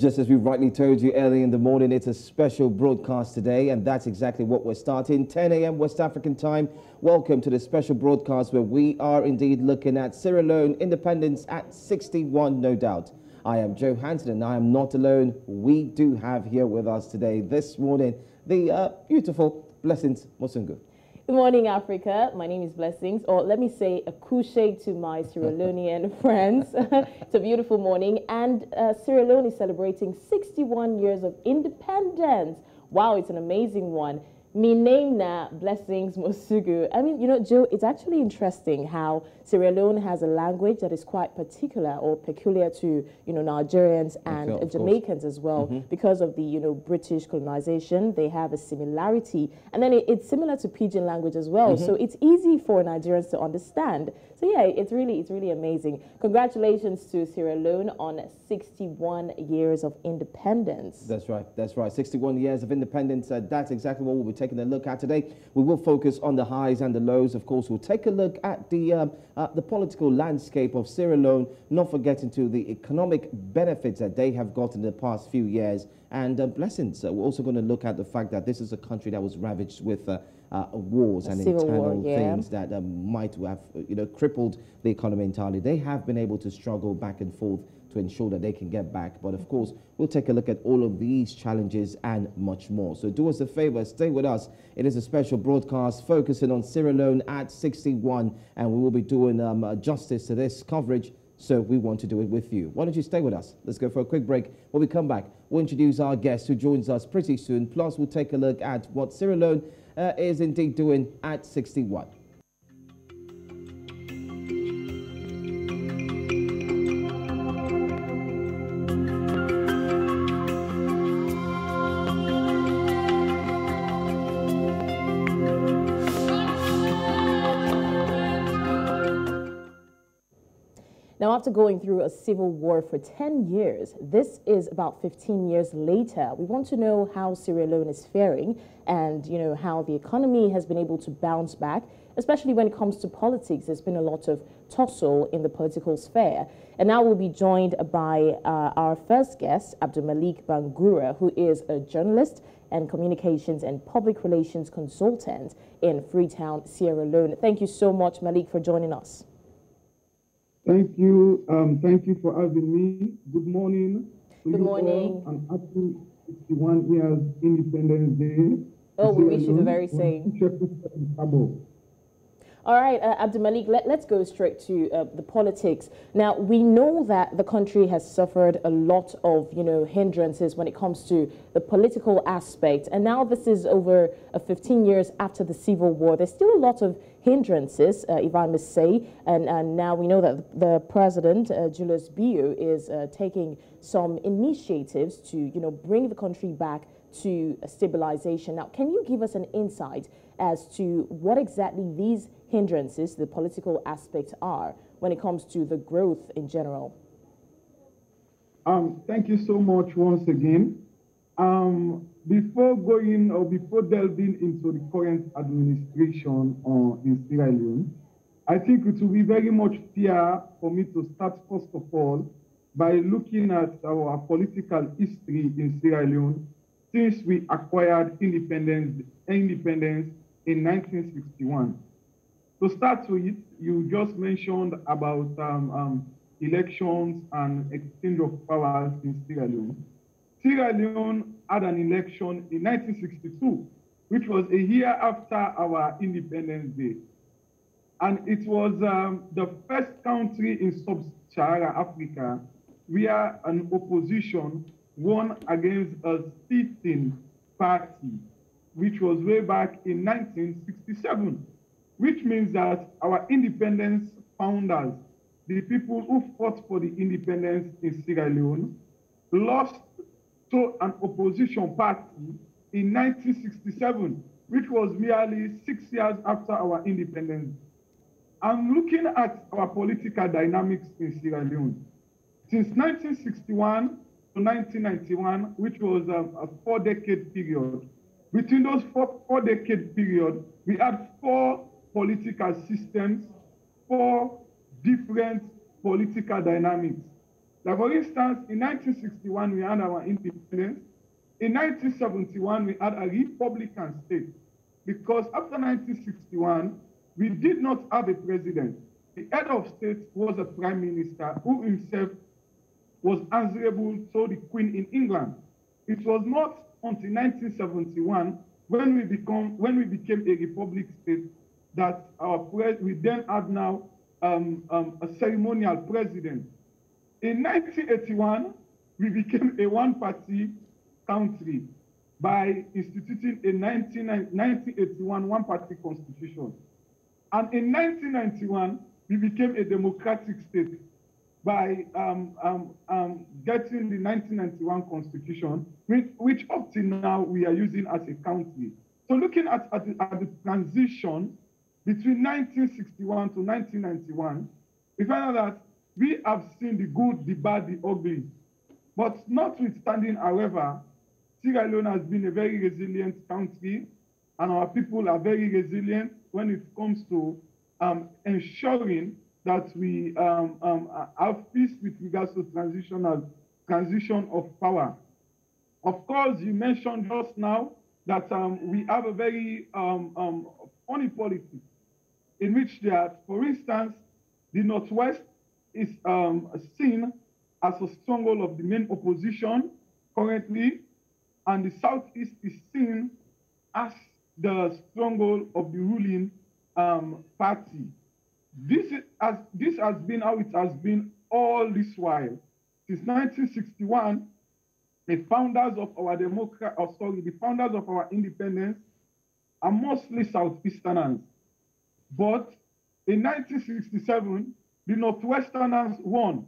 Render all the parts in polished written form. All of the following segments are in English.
Just as we rightly told you early in the morning, it's a special broadcast today, and that's exactly what we're starting. 10 a.m. West African time. Welcome to the special broadcast where we are indeed looking at Sierra Leone independence at 61, no doubt. I am Joe Hanson, and I am not alone. We do have here with us today, this morning, the beautiful Blessings Mosugu. Good morning, Africa. My name is Blessings, or let me say a couche to my Sierra Leonean friends. It's a beautiful morning, and Sierra Leone is celebrating 61 years of independence. Wow, it's an amazing one. Me name na Blessings Mosugu. I mean, you know, Joe, it's actually interesting how Sierra Leone has a language that is quite particular or peculiar to, you know, Nigerians and Jamaicans as well. Because of the, you know, British colonization, they have a similarity. And then it's similar to Pidgin language as well. So it's easy for Nigerians to understand. So yeah, it's really amazing. Congratulations to Sierra Leone on 61 years of independence. That's right. 61 years of independence. That's exactly what we'll be taking a look at today. We will focus on the highs and the lows. Of course, we'll take a look at the political landscape of Sierra Leone, not forgetting to the economic benefits that they have got in the past few years. And Blessings, we're also going to look at the fact that this is a country that was ravaged with wars and internal things that might have, you know, crippled the economy entirely. They have been able to struggle back and forth to ensure that they can get back. But of course, we'll take a look at all of these challenges and much more. So do us a favor, stay with us. It is a special broadcast focusing on Sierra Leone at 61, and we will be doing justice to this coverage. So we want to do it with you. Why don't you stay with us? Let's go for a quick break. When we come back, we'll introduce our guest who joins us pretty soon. Plus, we'll take a look at what Sierra Leone is indeed doing at 61. Now, after going through a civil war for 10 years, this is about 15 years later. We want to know how Sierra Leone is faring and, you know, how the economy has been able to bounce back, especially when it comes to politics. There's been a lot of tussle in the political sphere. And now we'll be joined by our first guest, Abdul Malik Bangura, who is a journalist and communications and public relations consultant in Freetown, Sierra Leone. Thank you so much, Malik, for joining us. Thank you. Thank you for having me. Good morning. Good morning. And happy 61 years Independence Day. Oh, we wish you the very same. All right, Abdul Malik, let's go straight to the politics. Now, we know that the country has suffered a lot of, you know, hindrances when it comes to the political aspect. And now this is over 15 years after the Civil War. There's still a lot of hindrances, if I must say. And now we know that the president, Julius Bio, is taking some initiatives to, you know, bring the country back to stabilization. Now, can you give us an insight as to what exactly these hindrances, the political aspects, are when it comes to the growth in general? Thank you so much once again. Before delving into the current administration in Sierra Leone, I think it will be very much fair for me to start first of all by looking at our political history in Sierra Leone since we acquired independence in 1961. To start with, you just mentioned about elections and exchange of powers in Sierra Leone. Sierra Leone had an election in 1962, which was a year after our Independence Day. And it was the first country in sub-Saharan Africa where an opposition won against a sitting party, which was way back in 1967, which means that our independence founders, the people who fought for the independence in Sierra Leone, lost to an opposition party in 1967, which was merely 6 years after our independence. I'm looking at our political dynamics in Sierra Leone. Since 1961 to 1991, which was a 4-decade period, between those four-decade period, we had 4 political systems, 4 different political dynamics. Like for instance, in 1961, we had our independence. In 1971, we had a Republican state because after 1961, we did not have a president. The head of state was a prime minister who himself was answerable to the Queen in England. It was not until 1971 when we became a republic state that we then have now a ceremonial president. In 1981, we became a one-party country by instituting a 1981 one-party constitution. And in 1991, we became a democratic state by getting the 1991 constitution, which up till now we are using as a country. So looking at the transition between 1961 to 1991, we find out that we have seen the good, the bad, the ugly. But notwithstanding, however, Sierra Leone has been a very resilient country, and our people are very resilient when it comes to ensuring that we have peace with regards to transition of power. Of course, you mentioned just now that we have a very funny politics in which there, for instance, the Northwest is seen as a stronghold of the main opposition currently, and the Southeast is seen as the stronghold of the ruling party. This has been how it has been all this while. Since 1961, the founders of our independence are mostly Southeasterners. But in 1967, the Northwesterners won.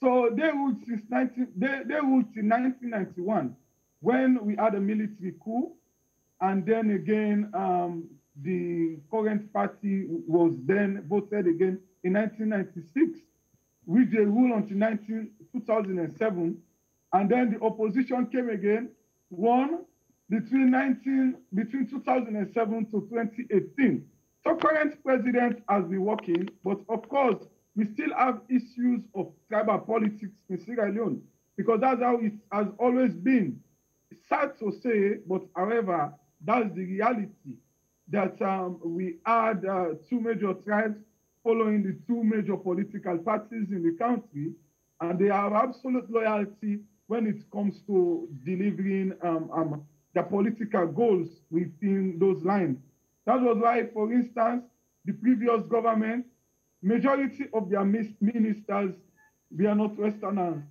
So they ruled till 1991, when we had a military coup, and then again, the current party was then voted again in 1996, which they ruled until 2007, and then the opposition came again, won between 2007 to 2018. So current president has been working, but of course, we still have issues of tribal politics in Sierra Leone, because that's how it has always been. It's sad to say, but however, that's the reality, that we had two major tribes following the two major political parties in the country, and they have absolute loyalty when it comes to delivering the political goals within those lines. That was why, for instance, the previous government, majority of their ministers, they are not Westerners.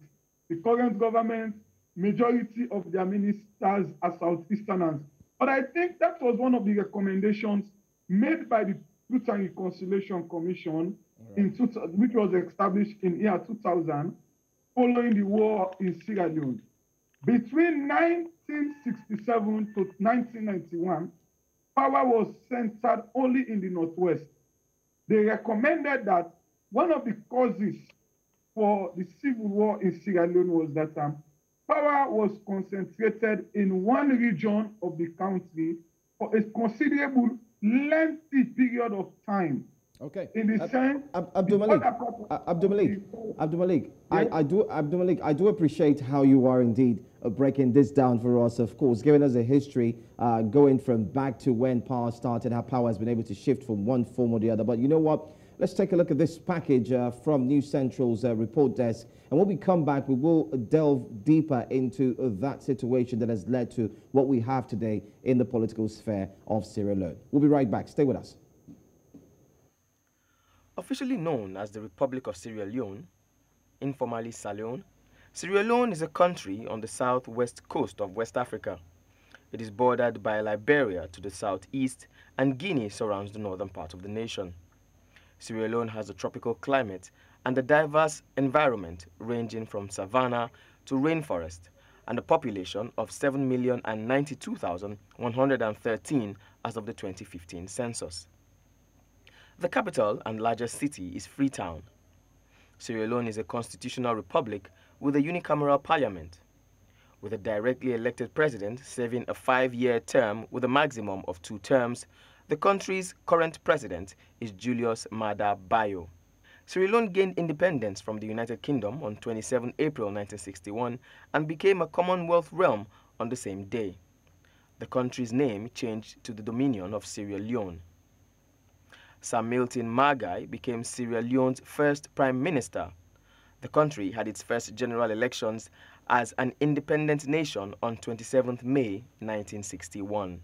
The current government, majority of their ministers are Southeasterners. But I think that was one of the recommendations made by the Truth and Reconciliation Commission, which was established in year 2000, following the war in Sierra Leone. Between 1967 to 1991, power was centered only in the Northwest. They recommended that one of the causes for the civil war in Sierra Leone was that power was concentrated in one region of the country for a considerable, lengthy period of time. Okay. In the sense, Abdul Malik, I do appreciate how you are indeed breaking this down for us, of course, giving us a history going from back to when power started, how power has been able to shift from one form or the other. But you know what? Let's take a look at this package from News Central's report desk. And when we come back, we will delve deeper into that situation that has led to what we have today in the political sphere of Sierra Leone. We'll be right back. Stay with us. Officially known as the Republic of Sierra Leone, informally Saleone, Sierra Leone is a country on the southwest coast of West Africa. It is bordered by Liberia to the southeast, and Guinea surrounds the northern part of the nation. Sierra Leone has a tropical climate and a diverse environment ranging from savanna to rainforest, and a population of 7,092,113 as of the 2015 census. The capital and largest city is Freetown. Sierra Leone is a constitutional republic with a unicameral parliament, with a directly elected president serving a 5-year term with a maximum of 2 terms. The country's current president is Julius Maada Bio. Sierra Leone gained independence from the United Kingdom on 27 April 1961 and became a Commonwealth realm on the same day. The country's name changed to the Dominion of Sierra Leone. Sir Milton Margai became Sierra Leone's first Prime Minister. The country had its first general elections as an independent nation on 27 May 1961.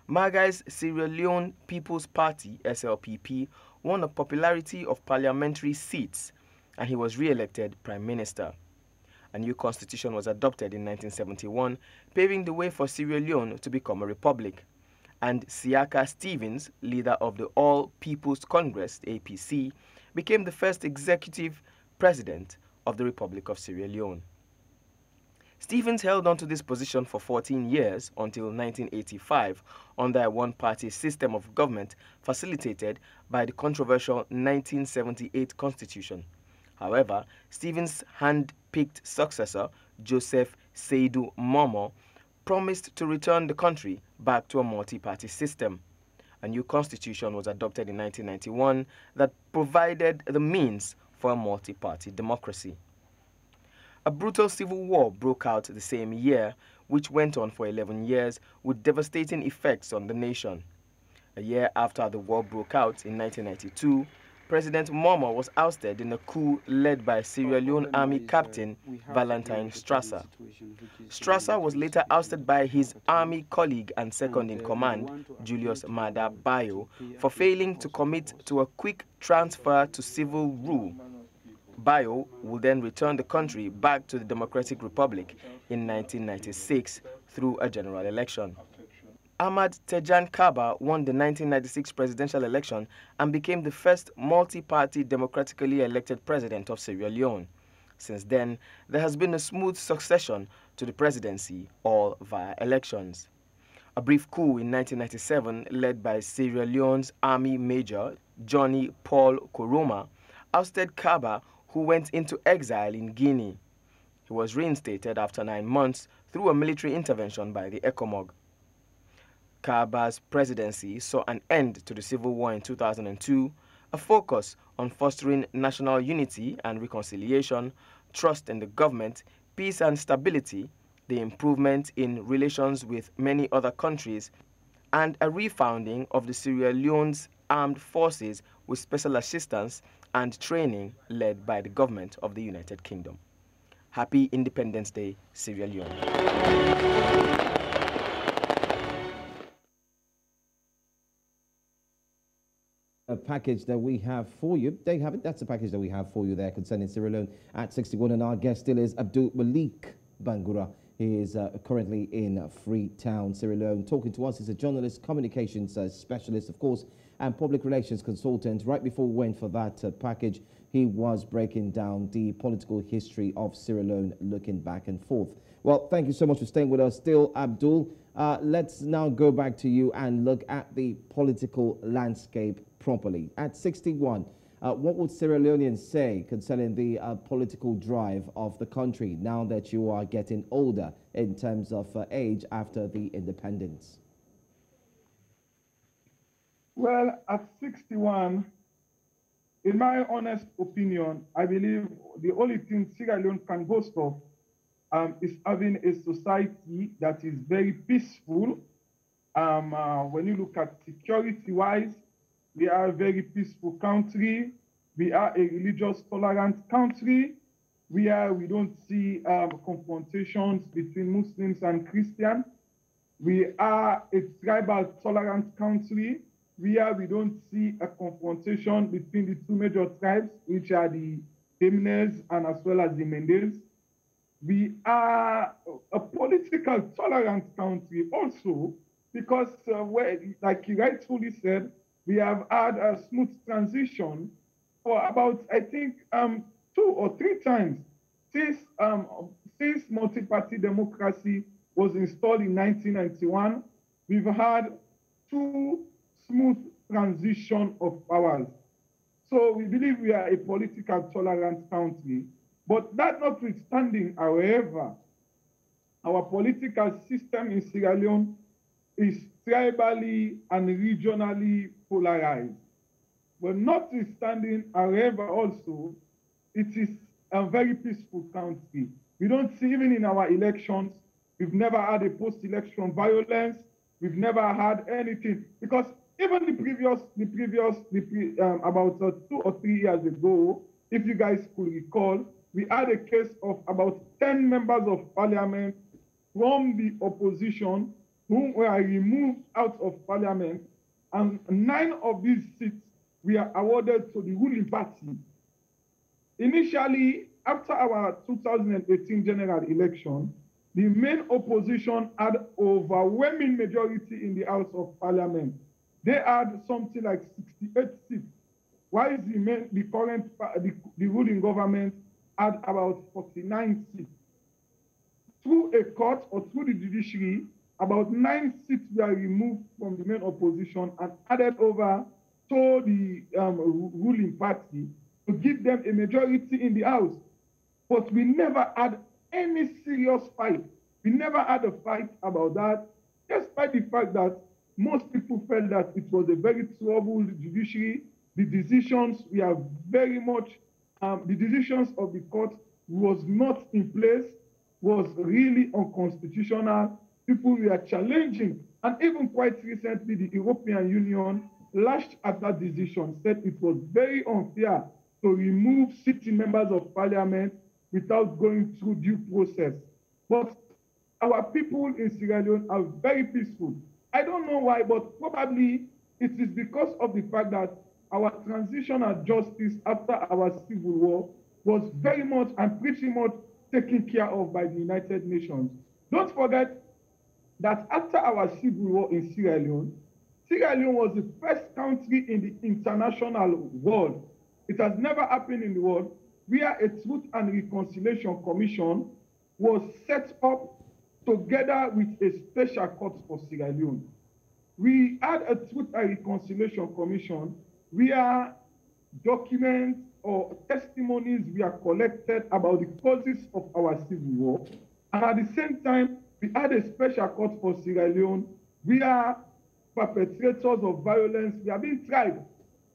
Margai's Sierra Leone People's Party (SLPP) won a popularity of parliamentary seats and he was re-elected Prime Minister. A new constitution was adopted in 1971, paving the way for Sierra Leone to become a republic. And Siaka Stevens, leader of the All People's Congress (APC), became the first executive president of the Republic of Sierra Leone. Stevens held on to this position for 14 years until 1985 under a one-party system of government facilitated by the controversial 1978 Constitution. However, Stevens' hand-picked successor, Joseph Seydou Momo, promised to return the country back to a multi-party system. A new constitution was adopted in 1991 that provided the means for a multi-party democracy. A brutal civil war broke out the same year, which went on for 11 years with devastating effects on the nation. A year after the war broke out in 1992, President Momo was ousted in a coup led by Sierra Leone Army Captain Valentine Strasser. Strasser was later ousted by his army colleague and second-in-command, Julius Maada Bio, for failing to commit to a quick transfer to civil rule. Bio will then return the country back to the Democratic Republic in 1996 through a general election. Ahmad Tejan Kaba won the 1996 presidential election and became the first multi-party democratically elected president of Sierra Leone. Since then, there has been a smooth succession to the presidency, all via elections. A brief coup in 1997, led by Sierra Leone's Army Major Johnny Paul Koroma, ousted Kaba, who went into exile in Guinea. He was reinstated after 9 months through a military intervention by the ECOMOG. Kaba's presidency saw an end to the civil war in 2002, a focus on fostering national unity and reconciliation, trust in the government, peace and stability, the improvement in relations with many other countries, and a refounding of the Sierra Leone's armed forces with special assistance and training led by the government of the United Kingdom. Happy Independence Day, Sierra Leone. A package that we have for you. There you have it. That's the package that we have for you there concerning Sierra Leone at 61. And our guest still is Abdul Malik Bangura. He is currently in Freetown, Sierra Leone. Talking to us, he's a journalist, communications specialist, of course, and public relations consultant. Right before we went for that package, he was breaking down the political history of Sierra Leone, looking back and forth. Well, thank you so much for staying with us still, Abdul. Let's now go back to you and look at the political landscape properly. At 61, what would Sierra Leoneans say concerning the political drive of the country now that you are getting older in terms of age after the independence? Well, at 61, in my honest opinion, I believe the only thing Sierra Leone can boast of is having a society that is very peaceful. When you look at security-wise, we are a very peaceful country. We are a religious tolerant country. We don't see confrontations between Muslims and Christians. We are a tribal tolerant country. We don't see a confrontation between the two major tribes, which are the Temenes and as well as the Mendes. We are a political tolerant country also because, like you rightfully said, we have had a smooth transition for about, I think, 2 or 3 times since multi-party democracy was installed in 1991. We've had 2 smooth transition of powers. So we believe we are a political tolerant country. But that notwithstanding, however, our political system in Sierra Leone is tribally and regionally polarized. But notwithstanding, however, also, it is a very peaceful country. We don't see, even in our elections, we've never had a post-election violence. We've never had anything. Because even about 2 or 3 years ago, if you guys could recall, we had a case of about 10 members of parliament from the opposition who were removed out of parliament, and 9 of these seats were awarded to the ruling party. Initially, after our 2018 general election, the main opposition had overwhelming majority in the House of Parliament. They had something like 68 seats, while the ruling government had about 49 seats. Through a court or through the judiciary, about 9 seats were removed from the main opposition and added over to the ruling party to give them a majority in the House. But we never had any serious fight. We never had a fight about that, despite the fact that most people felt that it was a very troubled judiciary. The decisions were very much, the decisions of the court was not in place, was really unconstitutional. People were challenging. And even quite recently, the European Union lashed at that decision, said it was very unfair to remove sitting members of parliament without going through due process. But our people in Sierra Leone are very peaceful. I don't know why, but probably it is because of the fact that our transitional justice after our civil war was very much and pretty much taken care of by the United Nations. Don't forget that after our civil war in Sierra Leone was the first country in the international world. It has never happened in the world where a Truth and Reconciliation Commission was set up together with a special court for Sierra Leone. We had a Truth and Reconciliation Commission where documents or testimonies were collected about the causes of our civil war. And at the same time, we had a special court for Sierra Leone where perpetrators of violence were being tried.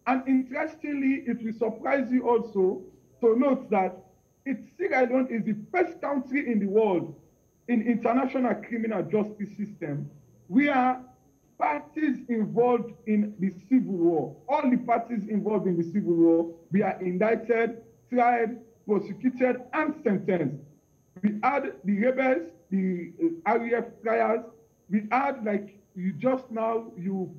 And interestingly, it will surprise you also to note that Sierra Leone is the first country in the world in international criminal justice system where parties involved in the civil war, all the parties involved in the civil war, were indicted, tried, prosecuted, and sentenced. We had the rebels, the RAF trials. We had, like you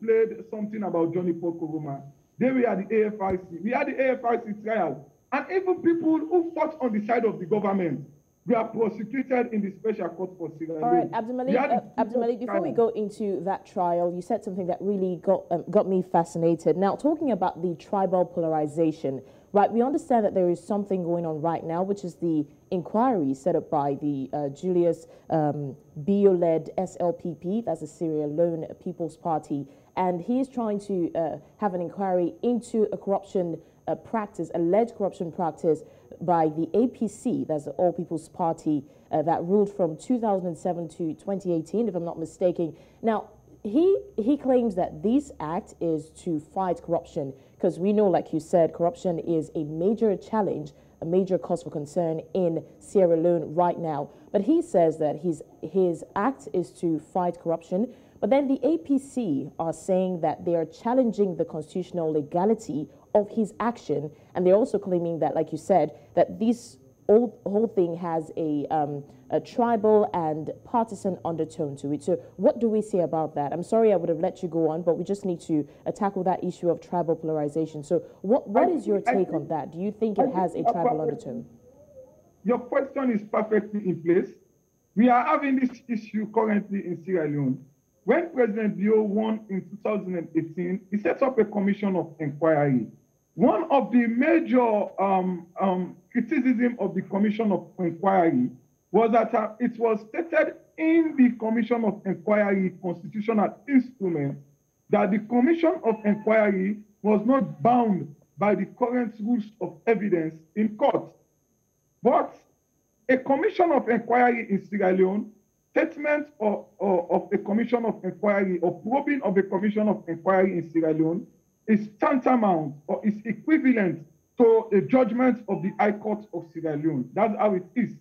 played something about Johnny Pokoroma. Then we had the AFRC. We had the AFRC trial. And even people who fought on the side of the government were prosecuted in the special court for Sierra Leone. All right, Abdul Malik, before we go into that trial, you said something that really got me fascinated. Now, talking about the tribal polarization, right, we understand that there is something going on right now, which is the inquiry set up by the Julius Bio-led SLPP, that's the Sierra Leone People's Party, and he's trying to have an inquiry into a corruption practice, alleged corruption practice by the APC, that's the All People's Party, that ruled from 2007 to 2018, if I'm not mistaken. Now, he claims that this act is to fight corruption, because we know, like you said, corruption is a major challenge, a major cause for concern in Sierra Leone right now. But he says that his act is to fight corruption. But then the APC are saying that they are challenging the constitutional legality of his action, and they're also claiming that, like you said, that this whole thing has a tribal and partisan undertone to it. So what do we say about that? I'm sorry I would have let you go on, but we just need to tackle that issue of tribal polarization. So what is your take on that? Do you think it has a tribal undertone? Your question is perfectly in place. We are having this issue currently in Sierra Leone. When President Bio won in 2018, he set up a commission of inquiry. One of the major criticism of the commission of inquiry was that it was stated in the commission of inquiry constitutional instrument that the commission of inquiry was not bound by the current rules of evidence in court. But a commission of inquiry in Sierra Leone, statement of a commission of inquiry or probing of a commission of inquiry in Sierra Leone is tantamount or is equivalent to a judgment of the High Court of Sierra Leone. That's how it is.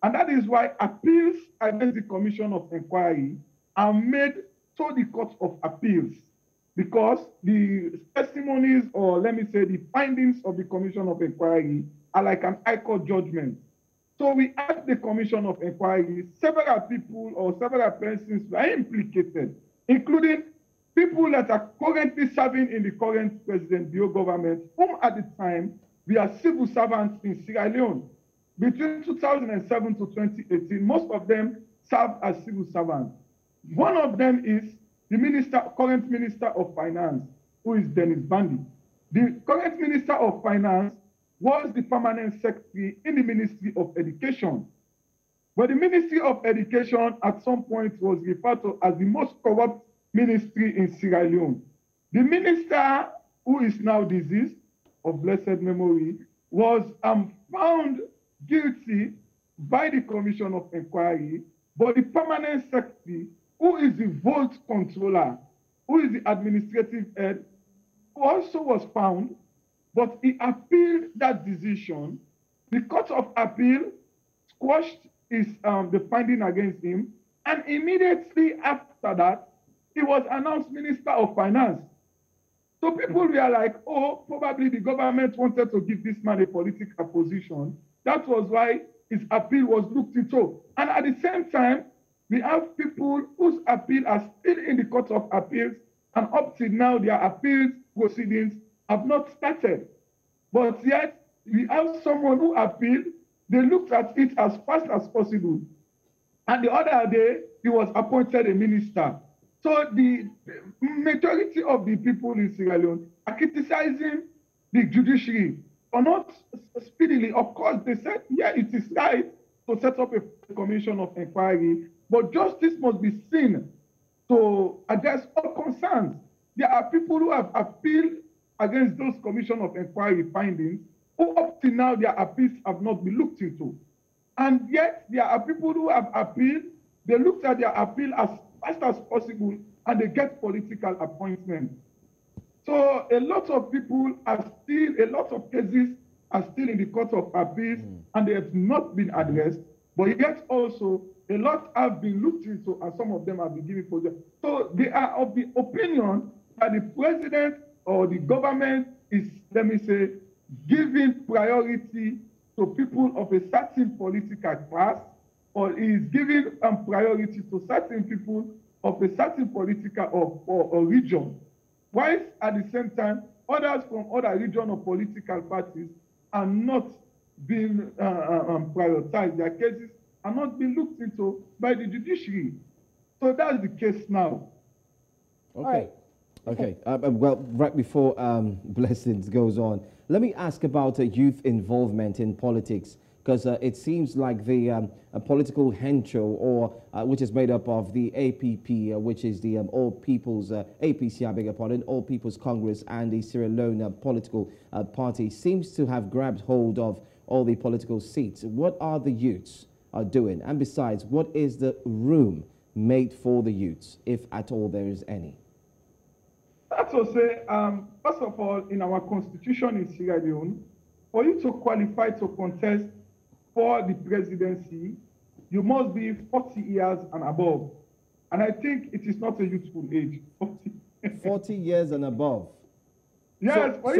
And that is why appeals against the Commission of Inquiry are made to the Court of Appeals, because the testimonies, or let me say the findings of the Commission of Inquiry, are like an High Court judgment. So we ask the Commission of Inquiry, several people or several persons were implicated, including people that are currently serving in the current President Bio government, whom at the time we are civil servants in Sierra Leone. Between 2007 to 2018, most of them served as civil servants. One of them is the current Minister of Finance, who is Dennis Bandi. The current Minister of Finance was the permanent secretary in the Ministry of Education. But the Ministry of Education at some point was referred to as the most corrupt ministry in Sierra Leone. The minister, who is now deceased, of blessed memory, was found guilty by the Commission of Inquiry, but the permanent secretary, who is the vault controller, who is the administrative head, who also was found, but he appealed that decision. The Court of Appeal squashed the finding against him, and immediately after that, he was announced Minister of Finance. So people were like, oh, probably the government wanted to give this man a political position. That was why his appeal was looked into. And at the same time, we have people whose appeal are still in the Court of Appeals, and up till now, their appeals proceedings have not started. But yet, we have someone who appealed. They looked at it as fast as possible. And the other day, he was appointed a minister. So the majority of the people in Sierra Leone are criticizing the judiciary for not speedily. Of course, they said, yeah, it is right to set up a commission of inquiry, but justice must be seen to address all concerns. There are people who have appealed against those commission of inquiry findings, who up to now their appeals have not been looked into. And yet there are people who have appealed, they looked at their appeal as fast as possible, and they get political appointments. So a lot of people are still, a lot of cases are still in the Court of Appeals, and they have not been addressed, but yet also a lot have been looked into, and some of them have been given projects. So they are of the opinion that the president or the government is, let me say, giving priority to people of a certain political class, or is giving priority to certain people of a certain political or region. Whilst at the same time, others from other region or political parties are not being prioritized. Their cases are not being looked into by the judiciary. So that's the case now. Okay. Okay. Well, right before Blessings goes on, let me ask about youth involvement in politics, because it seems like the political hencho, or which is made up of the APP, which is the All People's APC, I beg your pardon, All People's Congress, and the Sierra Leone political party, seems to have grabbed hold of all the political seats. What are the youths doing? And besides, what is the room made for the youths, if at all there is any? That's to say, first of all, in our constitution in Sierra Leone, for you to qualify to contest for the presidency, you must be 40 years and above. And I think it is not a youthful age. 40 years and above. Yes, where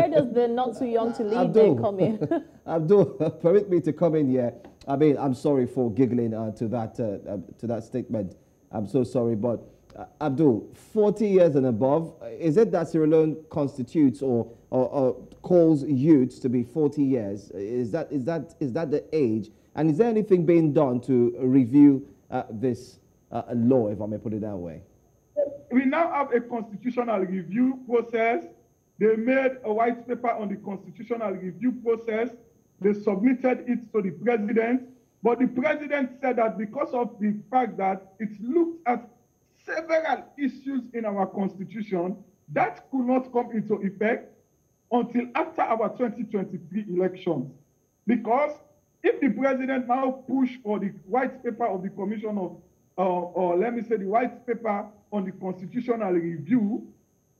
does the not too young to lead there come in? Abdul, permit me to come in here. I mean, I'm sorry for giggling to that statement. I'm so sorry, but Abdul, 40 years and above, is it that Sierra Leone constitutes or calls youths to be 40 years? Is that the age? And is there anything being done to review this law, if I may put it that way? We now have a constitutional review process. They made a white paper on the constitutional review process. They submitted it to the president, but the president said that because of the fact that it looked at several issues in our constitution, that could not come into effect until after our 2023 elections. Because if the president now push for the white paper of the commission of, or let me say the white paper on the constitutional review,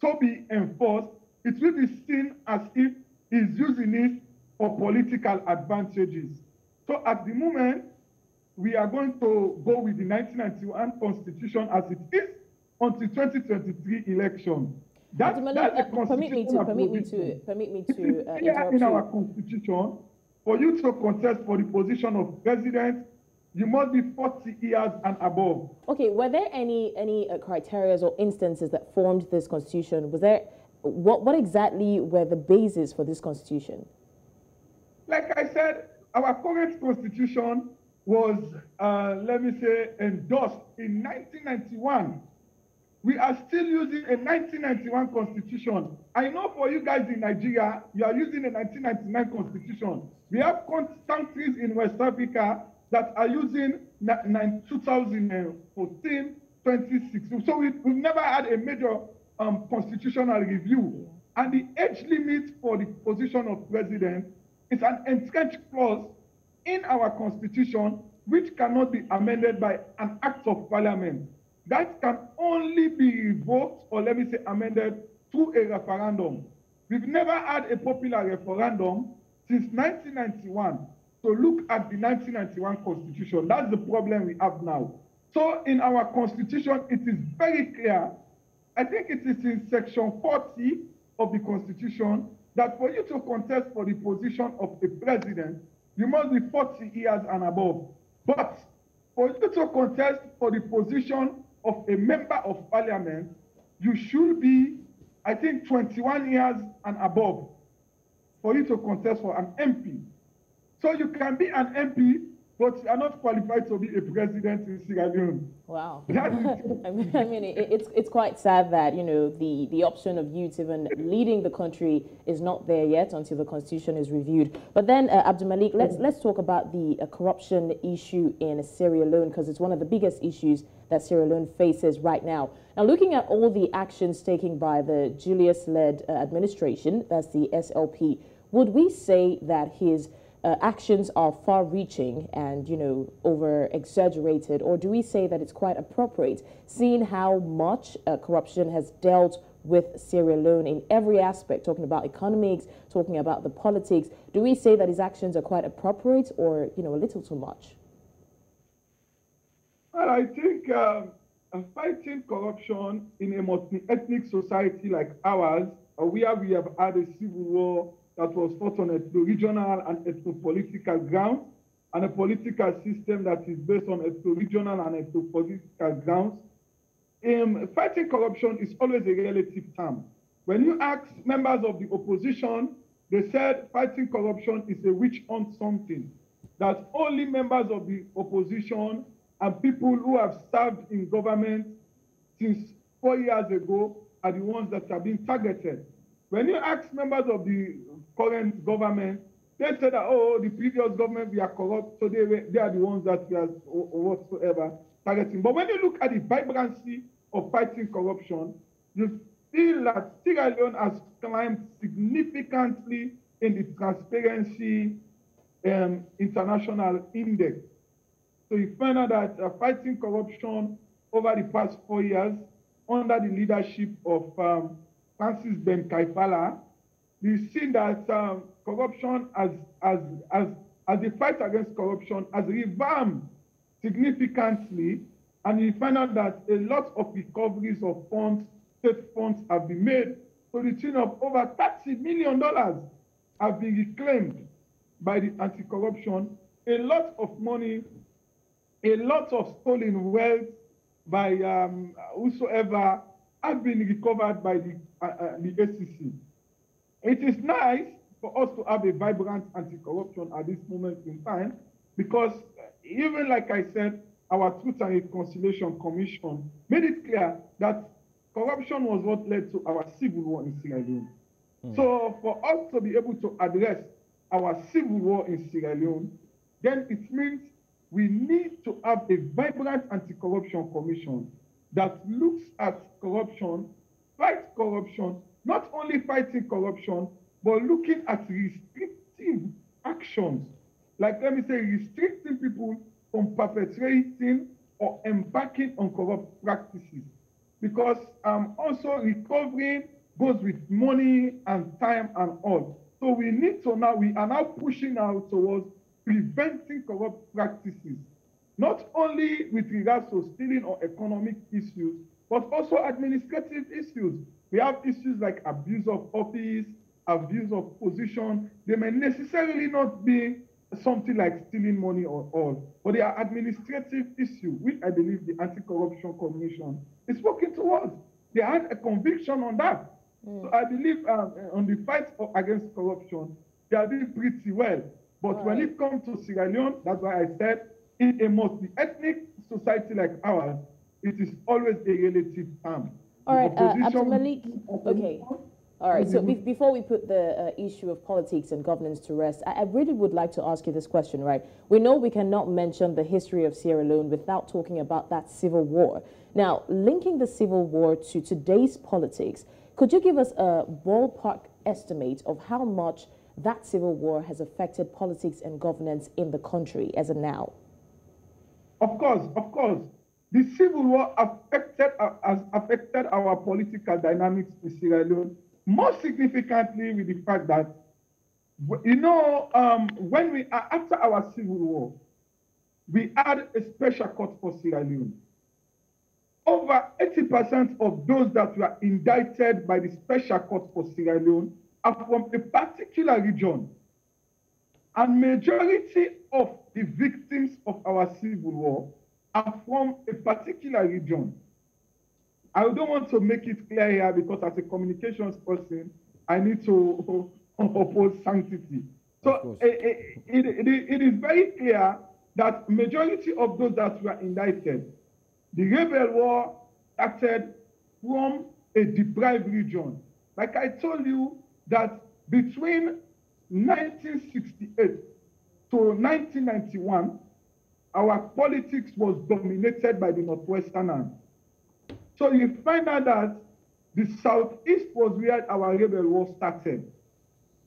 to be enforced, it will be seen as if he's using it for political advantages. So at the moment, we are going to go with the 1991 Constitution as it is until 2023 election. That's a constitutional permit me to interrupt in you. our Constitution, for you to contest for the position of president, you must be 40 years and above. Okay, were there any criteria or instances that formed this constitution? Was there what exactly were the basis for this constitution? Like I said, our current constitution was, let me say, endorsed in 1991. We are still using a 1991 constitution. I know for you guys in Nigeria, you are using a 1999 constitution. We have countries in West Africa that are using 2014, 2016. So we've never had a major constitutional review. And the age limit for the position of president is an entrenched clause in our constitution, which cannot be amended by an act of parliament. That can only be revoked, or let me say amended, through a referendum. We've never had a popular referendum since 1991 to look at the 1991 constitution. That's the problem we have now. So in our constitution, it is very clear. I think it is in section 40 of the constitution that for you to contest for the position of a president, you must be 40 years and above. But for you to contest for the position of a member of parliament, you should be, I think, 21 years and above for you to contest for an MP. So you can be an MP, but you are not qualified to be a president in Sierra Leone. Wow. I mean, it's quite sad that, you know, the option of youth even leading the country is not there yet until the constitution is reviewed. But then, Abdul Malik, let's talk about the corruption issue in Sierra Leone, because it's one of the biggest issues that Sierra Leone faces right now. Now, looking at all the actions taken by the Julius-led administration, that's the SLP, would we say that his actions are far-reaching and, you know, over-exaggerated, or do we say that it's quite appropriate, seeing how much corruption has dealt with Sierra Leone in every aspect, talking about economics, talking about the politics? Do we say that his actions are quite appropriate, or, you know, a little too much? Well, I think fighting corruption in a multi-ethnic society like ours, where we have had a civil war that was fought on ethno-regional and ethno-political grounds, and a political system that is based on ethno-regional and ethno-political grounds. Fighting corruption is always a relative term. When you ask members of the opposition, they said fighting corruption is a witch hunt something, that only members of the opposition and people who have served in government since 4 years ago are the ones that are being targeted. When you ask members of the current government, they say that, oh, the previous government, we are corrupt, so they are the ones that we are whatsoever targeting. But when you look at the vibrancy of fighting corruption, you feel that Sierra Leone has climbed significantly in the Transparency International Index. So you find out that fighting corruption over the past 4 years, under the leadership of Francis Ben Kaifala, we've seen that corruption as the fight against corruption has revamped significantly, and you find out that a lot of recoveries of funds, state funds, have been made to the tune of over $30 million have been reclaimed by the anti-corruption. A lot of money, a lot of stolen wealth by whosoever have been recovered by the ACC. It is nice for us to have a vibrant anti-corruption at this moment in time, because even like I said, our Truth and Reconciliation Commission made it clear that corruption was what led to our civil war in Sierra Leone. So for us to be able to address our civil war in Sierra Leone, then it means we need to have a vibrant anti-corruption commission that looks at corruption, fights corruption, not only fighting corruption, but looking at restrictive actions. Like, let me say, restricting people from perpetrating or embarking on corrupt practices. because also recovering goes with money and time and all. So we need to now, we are now pushing out towards preventing corrupt practices, not only with regards to stealing or economic issues, but also administrative issues. We have issues like abuse of office, abuse of position. They may necessarily not be something like stealing money or all, but they are administrative issues, which I believe the Anti-Corruption Commission is working towards. They had a conviction on that. So I believe on the fight against corruption, they are doing pretty well. But when it comes to Sierra Leone, that's why I said, in a multi-ethnic society like ours, it is always a relative term. All right, Abdul Malik, okay. All right, so before we put the issue of politics and governance to rest, I really would like to ask you this question, right? We know we cannot mention the history of Sierra Leone without talking about that civil war. Now, linking the civil war to today's politics, could you give us a ballpark estimate of how much that civil war has affected politics and governance in the country as of now? Of course, of course. The civil war has affected our political dynamics in Sierra Leone, more significantly with the fact that, you know, when we are after our civil war, we had a special court for Sierra Leone. Over 80% of those that were indicted by the special court for Sierra Leone are from a particular region. And majority of the victims of our civil war are from a particular region. I don't want to make it clear here because as a communications person, I need to oppose sanctity. So it is very clear that majority of those that were indicted, the rebel war started from a deprived region. Like I told you that between 1968 to 1991, our politics was dominated by the Northwesterners. So you find out that the Southeast was where our rebel war started.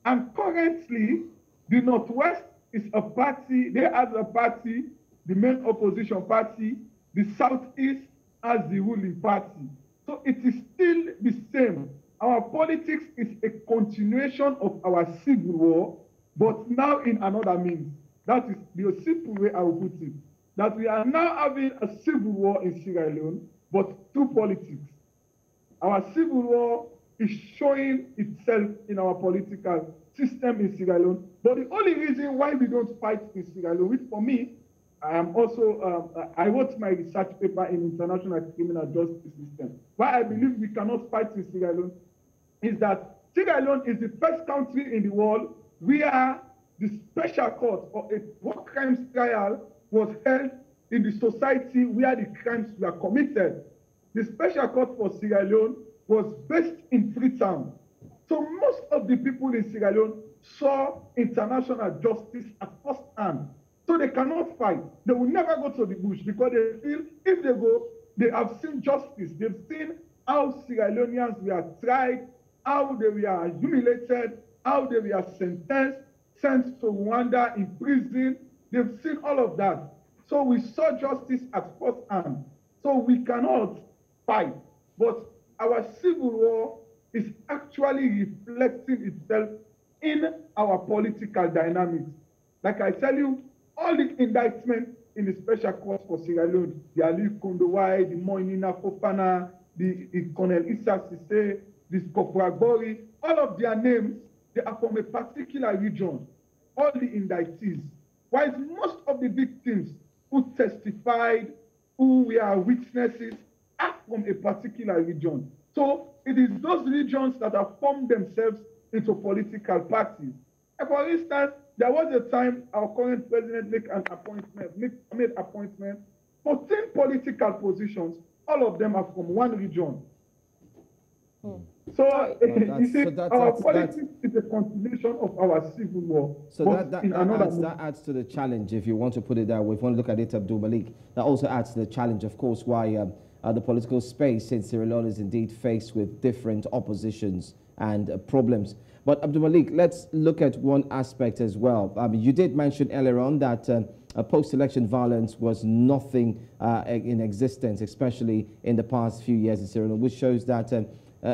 And currently, the Northwest is a party, they have a party, the main opposition party, the Southeast as the ruling party. So it is still the same. Our politics is a continuation of our civil war, but now in another means. That is the simple way I will put it. That we are now having a civil war in Sierra Leone, but through politics. Our civil war is showing itself in our political system in Sierra Leone. But the only reason why we don't fight in Sierra Leone, which for me, I am also, I wrote my research paper in international criminal justice system. Why I believe we cannot fight in Sierra Leone is that Sierra Leone is the first country in the world where the special court or a war crimes trial was held in the society where the crimes were committed. The special court for Sierra Leone was based in Freetown. So most of the people in Sierra Leone saw international justice at first hand. So they cannot fight. They will never go to the bush because they feel if they go, they have seen justice. They've seen how Sierra Leoneans were tried, how they were humiliated, how they were sentenced, sent to Rwanda in prison. They've seen all of that. So we saw justice at first hand. So we cannot fight. But our civil war is actually reflecting itself in our political dynamics. Like I tell you, all the indictments in the special court for Sierra Leone, the Ali Kondowai, the Moinina Fofana, the Colonel Issa Sise, the Corporal Bori, all of their names, they are from a particular region, all the indictees. While most of the victims who testified, who were witnesses, are from a particular region. So it is those regions that have formed themselves into political parties. And for instance, there was a time our current president made appointment 14 political positions, all of them are from one region. So our politics is a continuation of our civil war. So that adds to the challenge, if you want to put it that way. If you want to look at it, Abdul Malik, that also adds to the challenge, of course, why the political space in Sierra Leone is indeed faced with different oppositions and problems. But Abdul Malik, let's look at one aspect as well. You did mention earlier on that post-election violence was nothing in existence, especially in the past few years in Sierra Leone, which shows that,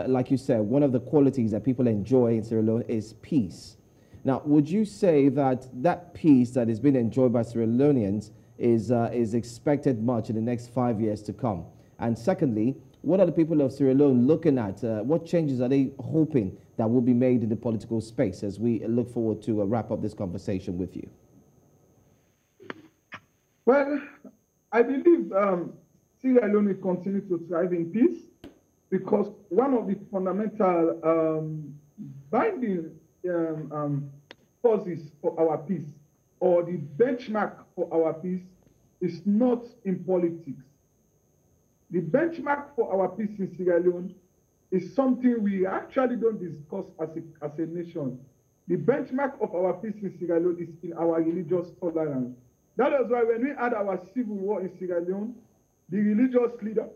like you said, one of the qualities that people enjoy in Sierra Leone is peace. Now, would you say that that peace that has been enjoyed by Sierra Leoneans is expected much in the next 5 years to come? And secondly, what are the people of Sierra Leone looking at? What changes are they hoping that will be made in the political space as we look forward to wrap up this conversation with you? Well, I believe Sierra Leone will continue to thrive in peace because one of the fundamental binding causes for our peace or the benchmark for our peace is not in politics. The benchmark for our peace in Sierra Leone is something we actually don't discuss as a nation. The benchmark of our peace in Sierra Leone is in our religious tolerance. That is why when we had our civil war in Sierra Leone, the religious leader,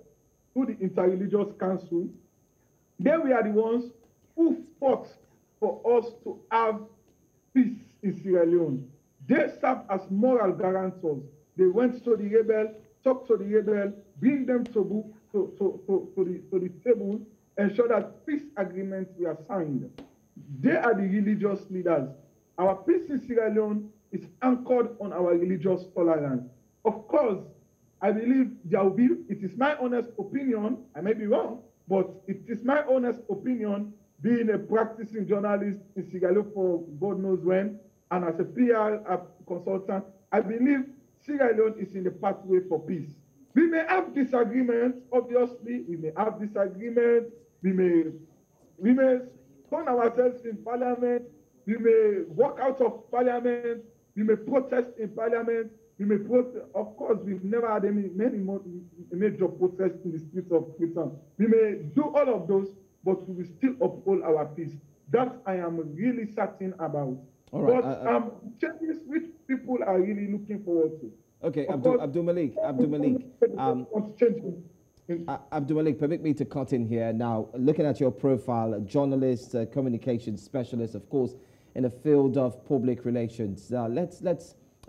through the Interreligious Council, they were the ones who fought for us to have peace in Sierra Leone. They served as moral guarantors. They went to the rebel, talked to the rebel, bring them to the table, ensure that peace agreements were signed. They are the religious leaders. Our peace in Sierra Leone is anchored on our religious tolerance. Of course, I believe there will be, it is my honest opinion, I may be wrong, but it is my honest opinion, being a practicing journalist in Sierra Leone for God knows when, and as a PR consultant, I believe Sierra Leone is in the pathway for peace. We may have disagreements, obviously, we may have disagreements, we may turn ourselves in parliament, we may walk out of parliament, we may protest in parliament, we may protest. Of course, we've never had many major protests in the streets of Britain. We may do all of those, but we will still uphold our peace. That I am really certain about. All right. But changes which people are really looking forward to. Okay, Abdul Malik, permit me to cut in here. Now, looking at your profile, a journalist, communications specialist, of course, in the field of public relations.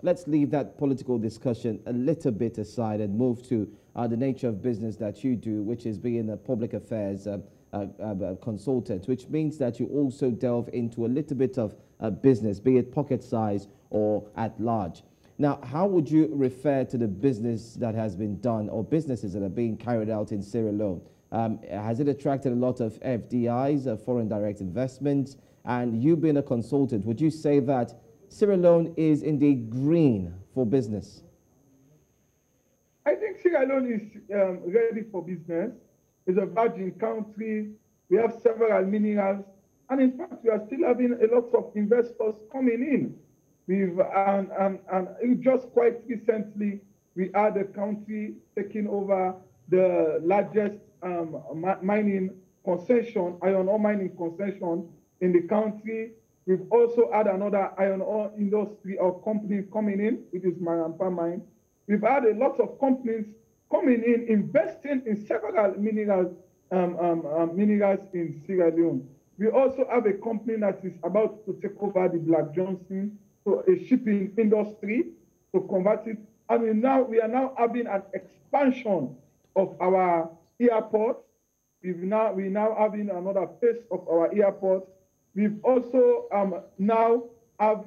Let's leave that political discussion a little bit aside and move to the nature of business that you do, which is being a public affairs consultant, which means that you also delve into a little bit of business, be it pocket size or at large. Now, how would you refer to the business that has been done or businesses that are being carried out in Sierra Leone? Has it attracted a lot of FDIs, foreign direct investments? And you being a consultant, would you say that Sierra Leone is indeed green for business? I think Sierra Leone is ready for business. It's a virgin country. We have several minerals. And in fact, we are still having a lot of investors coming in. We've and just quite recently, we had the country taking over the largest mining concession, iron ore mining concession in the country. We've also had another iron ore industry or company coming in, which is Marampa Mine. We've had a lot of companies coming in, investing in several minerals in Sierra Leone. We also have a company that is about to take over the Black Johnson, so a shipping industry, to convert it. And we are now having an expansion of our airport. We now having another phase of our airport. We've also now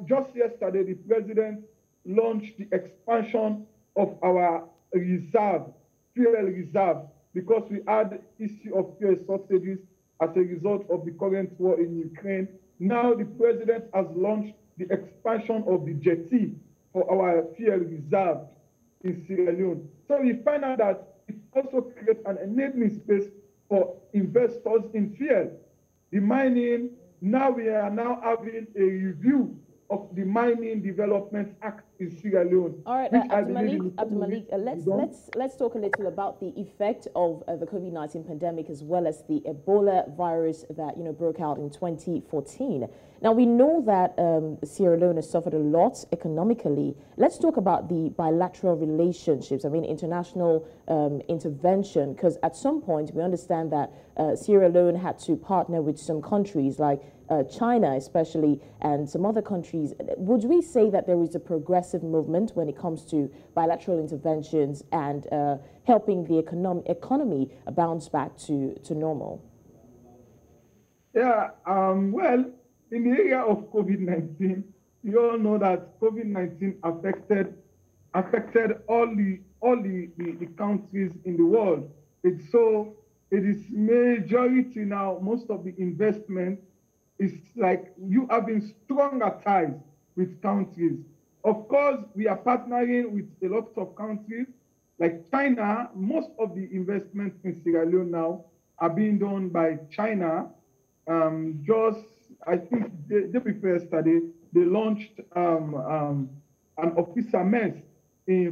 just yesterday, the president launched the expansion of our reserve, fuel reserve, because we had issue of fuel shortages as a result of the current war in Ukraine. Now the president has launched the expansion of the jetty for our fuel reserve in Sierra Leone. So we find out that it also creates an enabling space for investors in fuel. The mining, now we are now having a review of the Mining Development Act in Sierra Leone. All right, Abdul Malik, let's talk a little about the effect of the COVID-19 pandemic as well as the Ebola virus that broke out in 2014. Now we know that Sierra Leone has suffered a lot economically. Let's talk about the bilateral relationships. I mean, international intervention, because at some point we understand that Sierra Leone had to partner with some countries like China especially, and some other countries. Would we say that there is a progressive movement when it comes to bilateral interventions and helping the economy bounce back to normal? Yeah, well, in the area of COVID-19, we all know that COVID-19 affected all the countries in the world. It is majority now, most of the investment is like you have been stronger ties with countries. Of course, we are partnering with a lot of countries like China. Most of the investments in Sierra Leone now are being done by China. I think day before yesterday, they launched an officer mess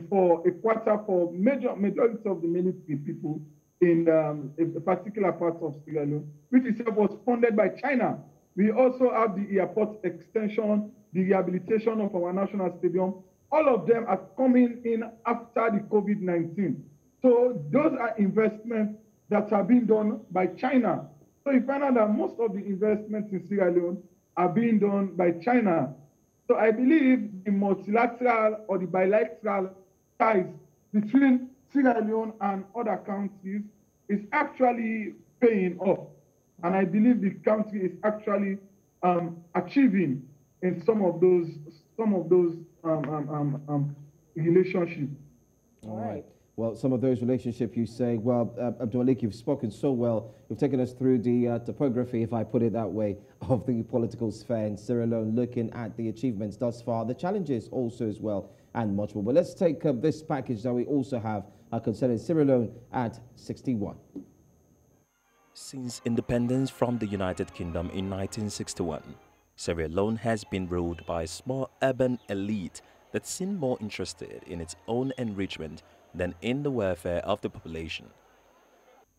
for a quarter for majority of the military people in a particular part of Sierra Leone, which itself was funded by China. We also have the airport extension, the rehabilitation of our national stadium. All of them are coming in after the COVID-19. So those are investments that are being done by China. So you find out that most of the investments in Sierra Leone are being done by China. So I believe the multilateral or the bilateral ties between Sierra Leone and other countries is actually paying off. And I believe the country is actually achieving in some of those relationships. All right. Well, some of those relationships you say, well, Abdul Malik, you've spoken so well. You've taken us through the topography, if I put it that way, of the political sphere in Sierra Leone, looking at the achievements thus far, the challenges also as well, and much more. But let's take this package that we also have concerning Sierra Leone at 61. Since independence from the United Kingdom in 1961, Sierra Leone has been ruled by a small urban elite that seemed more interested in its own enrichment than in the welfare of the population.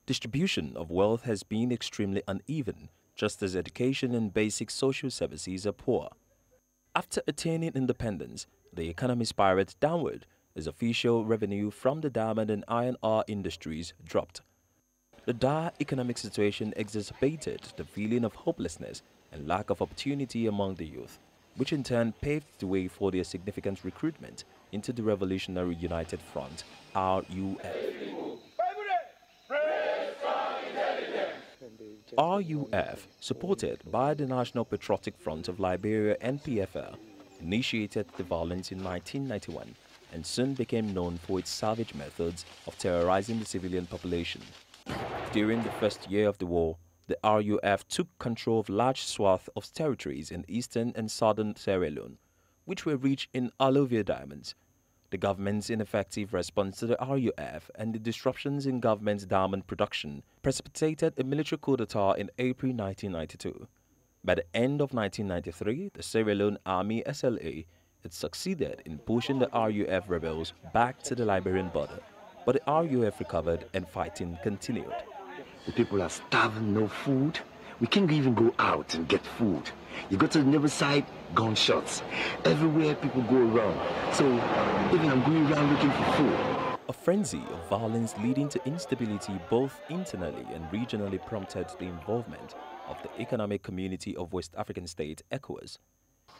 Distribution of wealth has been extremely uneven, just as education and basic social services are poor. After attaining independence, the economy spiraled downward as official revenue from the diamond and iron ore industries dropped. The dire economic situation exacerbated the feeling of hopelessness and lack of opportunity among the youth, which in turn paved the way for their significant recruitment into the Revolutionary United Front, RUF. RUF, supported by the National Patriotic Front of Liberia (NPFL), initiated the violence in 1991 and soon became known for its savage methods of terrorizing the civilian population. During the first year of the war, the RUF took control of large swaths of territories in eastern and southern Sierra Leone, which were rich in alluvial diamonds. The government's ineffective response to the RUF and the disruptions in government's diamond production precipitated a military coup d'etat in April 1992. By the end of 1993, the Sierra Leone Army SLA had succeeded in pushing the RUF rebels back to the Liberian border, but the RUF recovered and fighting continued. The people are starving, no food. We can't even go out and get food. You go to the neighbor side, gunshots. Everywhere people go around. So even I'm going around looking for food. A frenzy of violence leading to instability both internally and regionally prompted the involvement of the Economic Community of West African States, ECOWAS.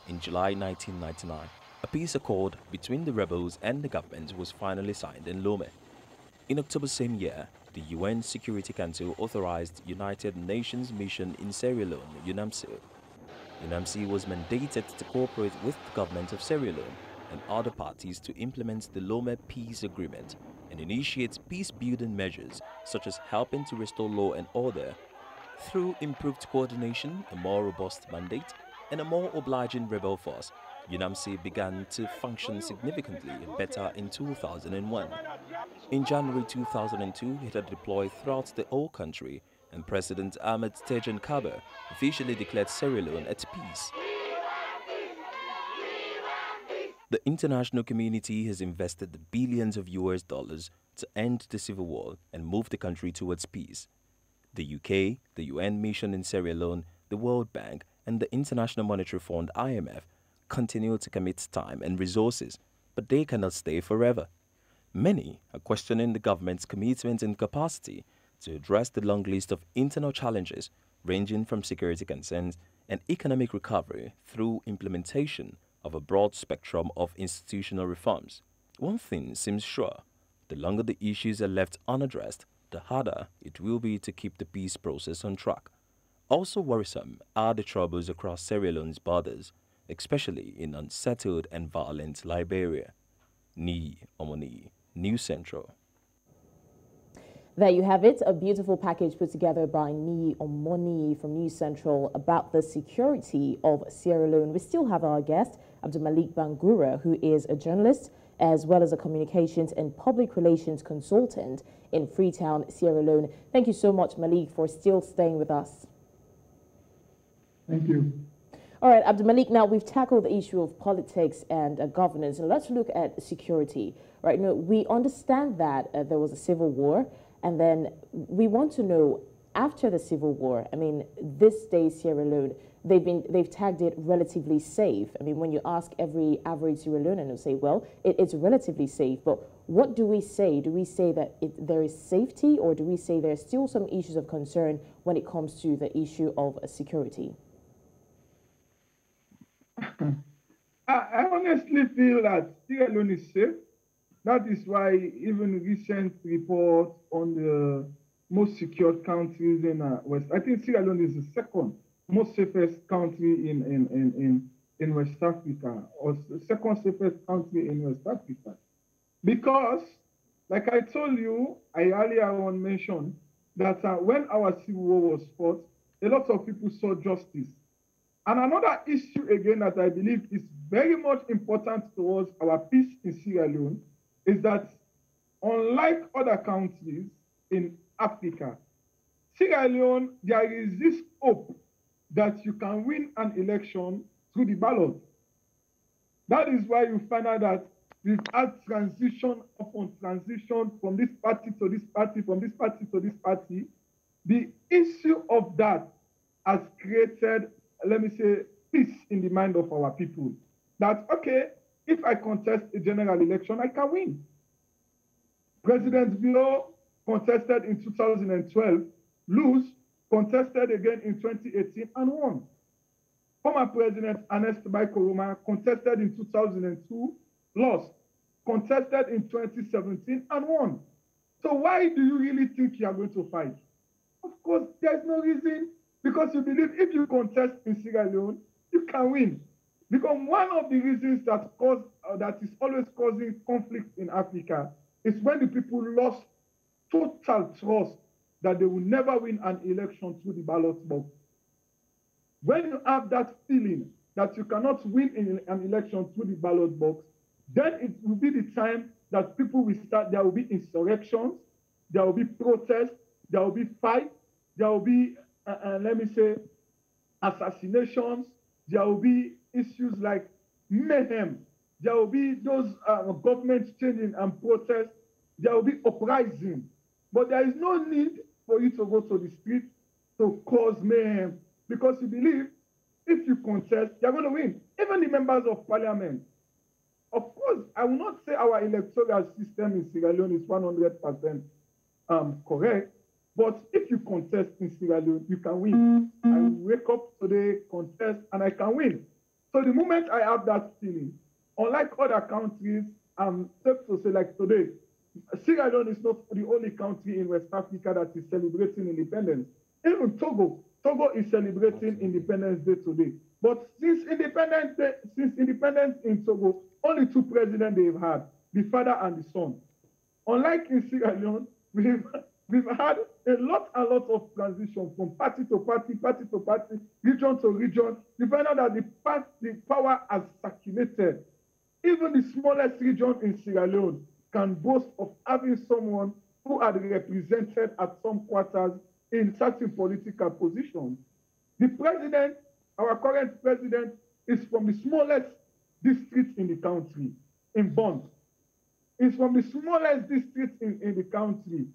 In July 1999, a peace accord between the rebels and the government was finally signed in Lome. In October same year, the UN Security Council authorized United Nations Mission in Sierra Leone, UNAMSI. UNAMSI was mandated to cooperate with the government of Sierra Leone and other parties to implement the Lome Peace Agreement and initiate peace-building measures such as helping to restore law and order. Through improved coordination, a more robust mandate, and a more obliging rebel force, UNAMSI began to function significantly better in 2001. In January 2002, it had deployed throughout the whole country, and President Ahmed Tejan Kaber officially declared Sierra Leone at peace. The international community has invested billions of US dollars to end the civil war and move the country towards peace. The UK, the UN mission in Sierra Leone, the World Bank, and the International Monetary Fund (IMF) continue to commit time and resources, but they cannot stay forever. Many are questioning the government's commitment and capacity to address the long list of internal challenges ranging from security concerns, and economic recovery through implementation of a broad spectrum of institutional reforms. One thing seems sure: the longer the issues are left unaddressed, the harder it will be to keep the peace process on track. Also worrisome are the troubles across Sierra Leone's borders, especially in unsettled and violent Liberia. Ni Omoni, News Central. There you have it, a beautiful package put together by Ni Omoni from News Central about the security of Sierra Leone. We still have our guest, Abdul Malik Bangura, who is a journalist as well as a communications and public relations consultant in Freetown, Sierra Leone. Thank you so much, Malik, for still staying with us. Thank you. All right, Abdul Malik, now we've tackled the issue of politics and governance, and let's look at security. Right, now, we understand that there was a civil war, and then we want to know, after the civil war, I mean, this day Sierra Leone, they've tagged it relatively safe. I mean, when you ask every average Sierra Leonean, they'll say, well, it's relatively safe. But what do we say? Do we say that there is safety, or do we say there's still some issues of concern when it comes to the issue of security? I honestly feel that Sierra Leone is safe. That is why even recent reports on the most secured countries in West, I think Sierra Leone is the second most safest country in West Africa, or the second safest country in West Africa. Because, like I told you, I earlier on mentioned that when our civil war was fought, a lot of people saw justice. And another issue again that I believe is very much important towards our peace in Sierra Leone is that, unlike other countries in Africa, Sierra Leone, there is this hope that you can win an election through the ballot. That is why you find out that we've had transition upon transition from this party to this party, from this party to this party. The issue of that has created, let me say, peace in the mind of our people. That, okay, if I contest a general election, I can win. President Bilo contested in 2012, lose, contested again in 2018 and won. Former President Ernest Bai Koroma contested in 2002, lost, contested in 2017 and won. So why do you really think you are going to fight? Of course, there's no reason, because you believe if you contest in Sierra Leone, you can win. Because one of the reasons that is always causing conflict in Africa is when the people lost total trust that they will never win an election through the ballot box. When you have that feeling that you cannot win in an election through the ballot box, then it will be the time that people will start, there will be insurrections, there will be protests, there will be fights, there will be, let me say, assassinations, there will be issues like mayhem, there will be those governments changing and protests, there will be uprising. But there is no need for you to go to the street to cause mayhem, because you believe if you contest, you're going to win. Even the members of parliament. Of course, I will not say our electoral system in Sierra Leone is 100% correct, but if you contest in Sierra Leone, you can win. I will wake up today, contest, and I can win. So the moment I have that feeling, unlike other countries, I'm safe to say, like today, Sierra Leone is not the only country in West Africa that is celebrating independence. Even Togo is celebrating Independence Day today. But since independence in Togo, only two presidents they've had, the father and the son. Unlike in Sierra Leone, we've had a lot of transition from party to party, region to region. You find out that the power has circulated. Even the smallest region in Sierra Leone can boast of having someone who had represented at some quarters in certain political positions. The president, our current president, is from the smallest district in the country, in Bond. He's from the smallest district in the country.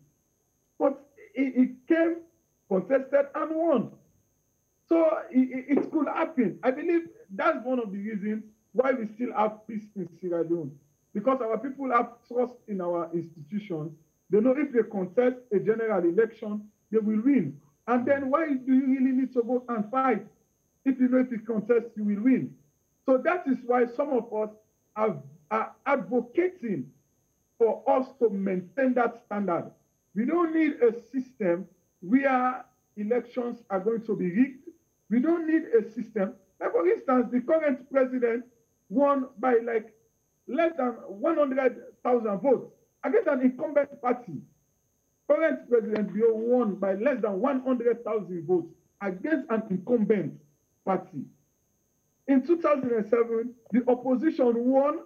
But he came, contested, and won. So it could happen. I believe that's one of the reasons why we still have peace in Sierra Leone. Because our people have trust in our institutions. They know if they contest a general election, they will win. And then why do you really need to go and fight? if you contest, you will win. So that is why some of us are advocating for us to maintain that standard. We don't need a system where elections are going to be rigged. We don't need a system. Like for instance, the current president won by like less than 100,000 votes against an incumbent party. Current President Bio won by less than 100,000 votes against an incumbent party. In 2007, the opposition won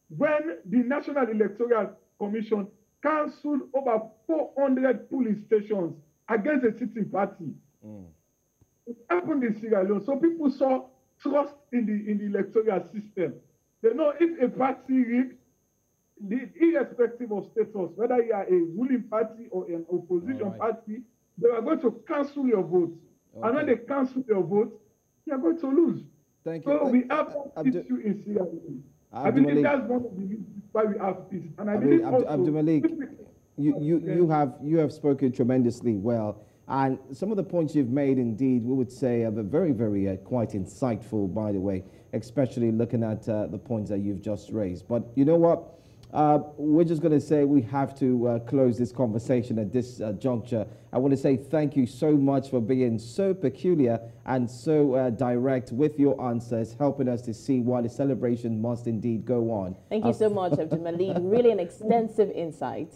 when the National Electoral Commission cancelled over 400 polling stations against a sitting party. It happened in Sierra Leone. So people saw trust in the electoral system. They know if a party rigged, irrespective of status, whether you are a ruling party or an opposition party, they are going to cancel your vote. And when they cancel your vote, you are going to lose. Thank you. So we have an issue in Sierra Leone. I believe that's one of the reasons why we have peace. And I believe also, Abdul Malik, you have spoken tremendously well. And some of the points you've made, indeed, we would say are very, very quite insightful, by the way, especially looking at the points that you've just raised. But you know what? We're just going to say we have to close this conversation at this juncture. I want to say thank you so much for being so peculiar and so direct with your answers, helping us to see why the celebration must indeed go on. Thank you so much, Abdul Malik. Really an extensive insight.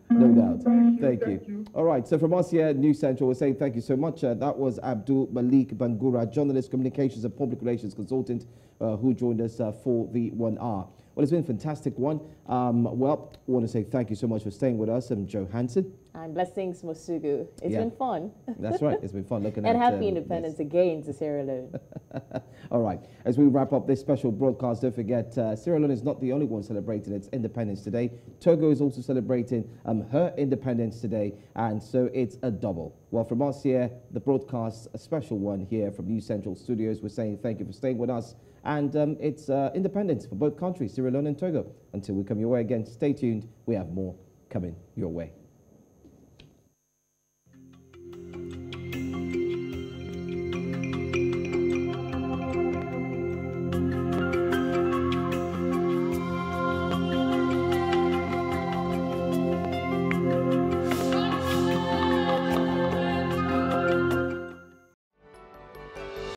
No doubt. Thank you. All right. So from us here at News Central, we're saying thank you so much. That was Abdul Malik Bangura, journalist, communications and public relations consultant, who joined us for the 1 hour. Well, it's been a fantastic one. Well, I want to say thank you so much for staying with us. I'm Joe Hanson. I'm Blessings Mosugu. It's been fun. That's right. It's been fun looking and at happy independence again to Sierra Leone. All right. As we wrap up this special broadcast, don't forget, Sierra Leone is not the only one celebrating its independence today. Togo is also celebrating her independence today, and so it's a double. Well, from us here, the broadcast, a special one here from News Central Studios, we're saying thank you for staying with us. And it's independence for both countries, Sierra Leone and Togo. Until we come your way again, stay tuned. We have more coming your way.